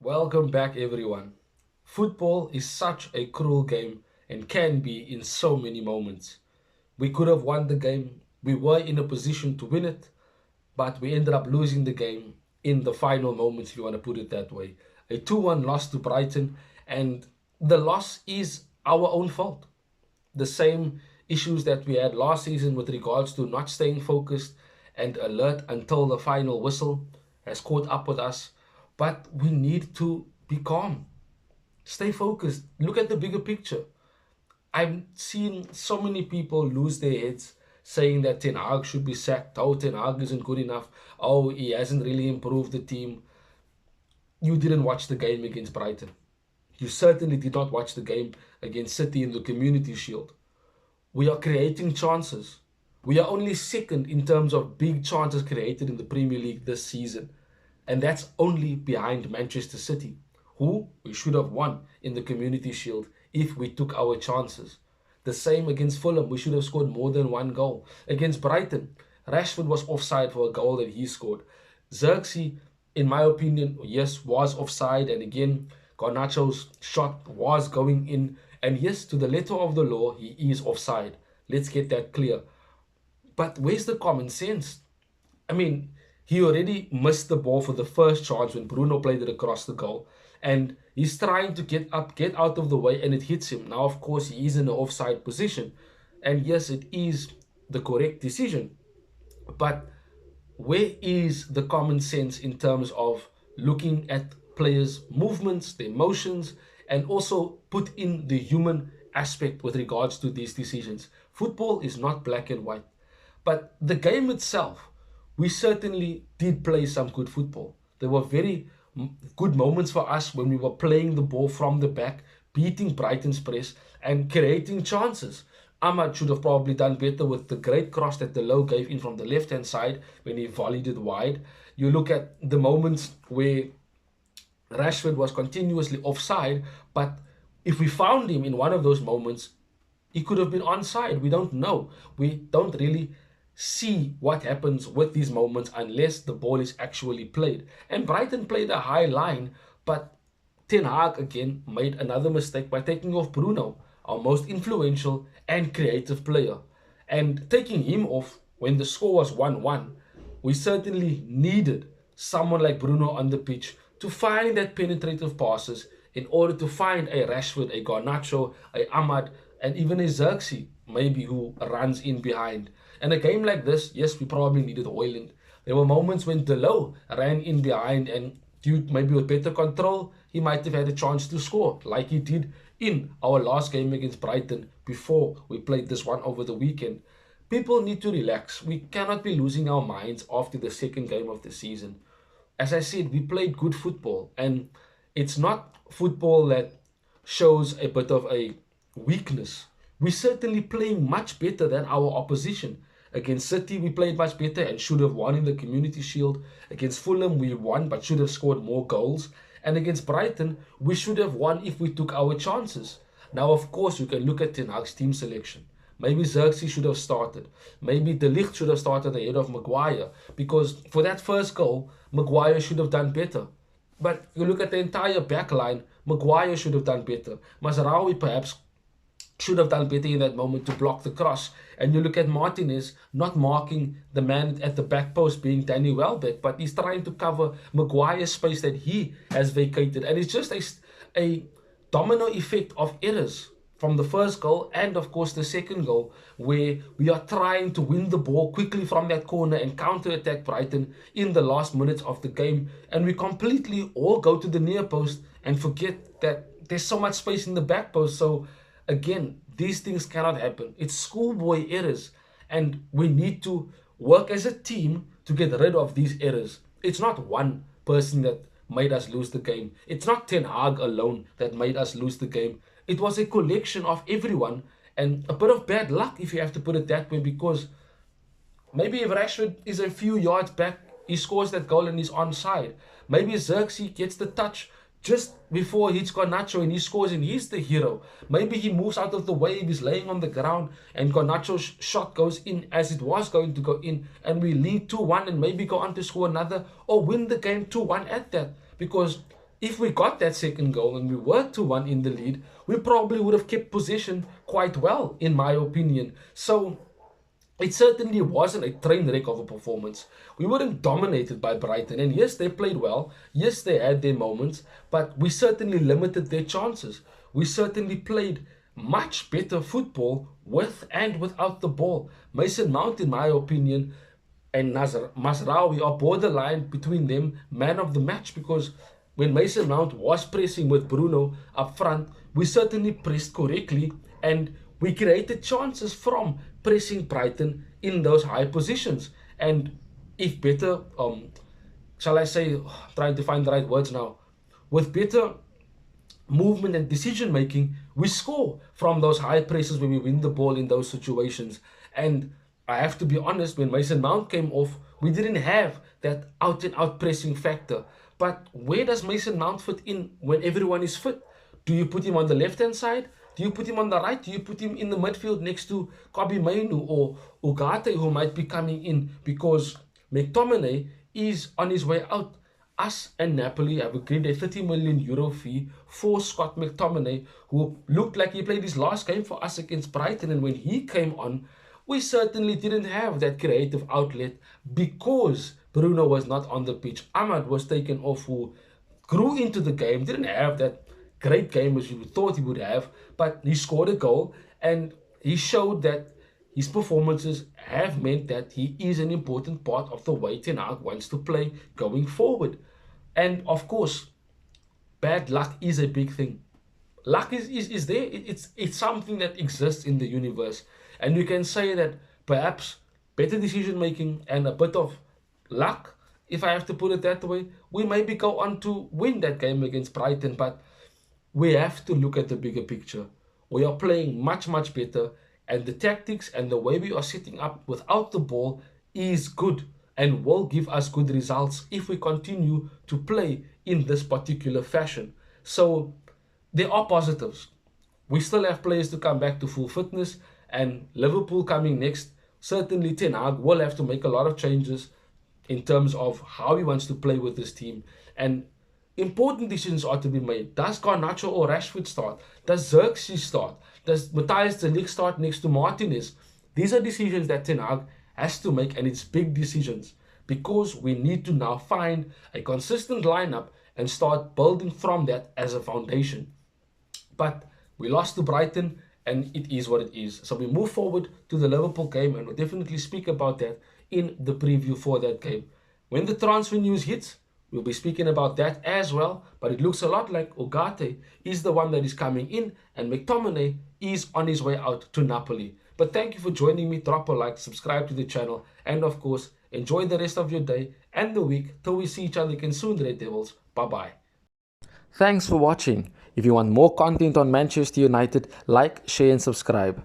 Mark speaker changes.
Speaker 1: Welcome back, everyone. Football is such a cruel game and can be in so many moments. We could have won the game, we were in a position to win it, but we ended up losing the game in the final moments, if you want to put it that way. A 2-1 loss to Brighton, and the loss is our own fault. The same issues that we had last season with regards to not staying focused and alert until the final whistle has caught up with us. But we need to be calm, stay focused, look at the bigger picture. I've seen so many people lose their heads saying that Ten Hag should be sacked. Oh, Ten Hag isn't good enough. Oh, he hasn't really improved the team. You didn't watch the game against Brighton. You certainly did not watch the game against City in the Community Shield. We are creating chances. We are only second in terms of big chances created in the Premier League this season. And that's only behind Manchester City, who we should have won in the Community Shield if we took our chances. The same against Fulham, we should have scored more than one goal. Against Brighton, Rashford was offside for a goal that he scored. Xerxes, in my opinion, yes, was offside. And again, Garnacho's shot was going in. And yes, to the letter of the law, he is offside. Let's get that clear. But where's the common sense? I mean, he already missed the ball for the first chance when Bruno played it across the goal. And he's trying to get up, get out of the way, and it hits him. Now, of course, he is in an offside position. And yes, it is the correct decision. But where is the common sense in terms of looking at players' movements, their motions, and also put in the human aspect with regards to these decisions? Football is not black and white. But the game itself, we certainly did play some good football. There were very good moments for us when we were playing the ball from the back, beating Brighton's press, and creating chances. Ahmad should have probably done better with the great cross that Delo gave in from the left-hand side when he volleyed it wide. You look at the moments where Rashford was continuously offside, but if we found him in one of those moments, he could have been onside. We don't know. We don't really see what happens with these moments unless the ball is actually played. And Brighton played a high line, but Ten Hag again made another mistake by taking off Bruno, our most influential and creative player. And taking him off when the score was 1-1, we certainly needed someone like Bruno on the pitch to find that penetrative passes in order to find a Rashford, a Garnacho, a Ahmad, and even a Xerxes, maybe, who runs in behind. And a game like this, yes, we probably needed Hoyland. There were moments when Delo ran in behind and due maybe with better control, he might have had a chance to score, like he did in our last game against Brighton before we played this one over the weekend. People need to relax. We cannot be losing our minds after the second game of the season. As I said, we played good football, and it's not football that shows a bit of a weakness. We're certainly playing much better than our opposition. Against City, we played much better and should have won in the Community Shield. Against Fulham, we won but should have scored more goals. And against Brighton, we should have won if we took our chances. Now, of course, you can look at Ten Hag's team selection. Maybe Xerxes should have started. Maybe De Ligt should have started ahead of Maguire. Because for that first goal, Maguire should have done better. But you look at the entire back line, Maguire should have done better. Mazraoui perhaps should have done better in that moment to block the cross. And you look at Martinez not marking the man at the back post being Danny Welbeck, but he's trying to cover Maguire's space that he has vacated. And it's just a domino effect of errors from the first goal and, of course, the second goal, where we are trying to win the ball quickly from that corner and counter-attack Brighton in the last minutes of the game. And we completely all go to the near post and forget that there's so much space in the back post. So again, these things cannot happen. It's schoolboy errors, and we need to work as a team to get rid of these errors. It's not one person that made us lose the game. It's not Ten Hag alone that made us lose the game. It was a collection of everyone, and a bit of bad luck, if you have to put it that way, because maybe if Rashford is a few yards back, he scores that goal and he's onside. Maybe Xerxes gets the touch just before he hits Garnacho and he scores and he's the hero. Maybe he moves out of the way, he's laying on the ground, and Garnacho's shot goes in as it was going to go in, and we lead 2-1 and maybe go on to score another or win the game 2-1 at that. Because if we got that second goal and we were 2-1 in the lead, we probably would have kept possession quite well, in my opinion. So it certainly wasn't a train wreck of a performance. We weren't dominated by Brighton, and yes, they played well. Yes, they had their moments, but we certainly limited their chances. We certainly played much better football with and without the ball. Mason Mount, in my opinion, and Mazraoui are borderline between them man of the match, because when Mason Mount was pressing with Bruno up front, we certainly pressed correctly and we created chances from pressing Brighton in those high positions. And if better, shall I say, trying to find the right words now, with better movement and decision making, we score from those high presses when we win the ball in those situations. And I have to be honest, when Mason Mount came off, we didn't have that out and out pressing factor. But where does Mason Mount fit in when everyone is fit? Do you put him on the left hand side? Do you put him on the right? Do you put him in the midfield next to Kobe Mainu or Ugarte, who might be coming in? Because Mctominay is on his way out. Us and Napoli have agreed a 30 million euro fee for Scott McTominay, who looked like he played his last game for us against Brighton. And when he came on, we certainly didn't have that creative outlet because Bruno was not on the pitch. Ahmad was taken off, who grew into the game, didn't have that great game as you thought he would have, but he scored a goal and he showed that his performances have meant that he is an important part of the way Ten Hag wants to play going forward. And of course, bad luck is a big thing. Luck is there. It's something that exists in the universe. And you can say that perhaps better decision making and a bit of luck, if I have to put it that way, we maybe go on to win that game against Brighton. But we have to look at the bigger picture. We are playing much, much better, and the tactics and the way we are setting up without the ball is good and will give us good results if we continue to play in this particular fashion. So there are positives. We still have players to come back to full fitness, and Liverpool coming next. Certainly Ten Hag will have to make a lot of changes in terms of how he wants to play with this team. And important decisions are to be made. Does Garnacho or Rashford start? Does Xerxes start? Does Matthias de Ligt start next to Martinez? These are decisions that Ten Hag has to make, and it's big decisions because we need to now find a consistent lineup and start building from that as a foundation. But we lost to Brighton, and it is what it is. So we move forward to the Liverpool game, and we'll definitely speak about that in the preview for that game. When the transfer news hits, we'll be speaking about that as well, but it looks a lot like Ugarte is the one that is coming in and McTominay is on his way out to Napoli. But thank you for joining me. Drop a like, subscribe to the channel, and of course, enjoy the rest of your day and the week till we see each other again soon, Red Devils. Bye-bye. Thanks for watching. If you want more content on Manchester United, like, share and subscribe.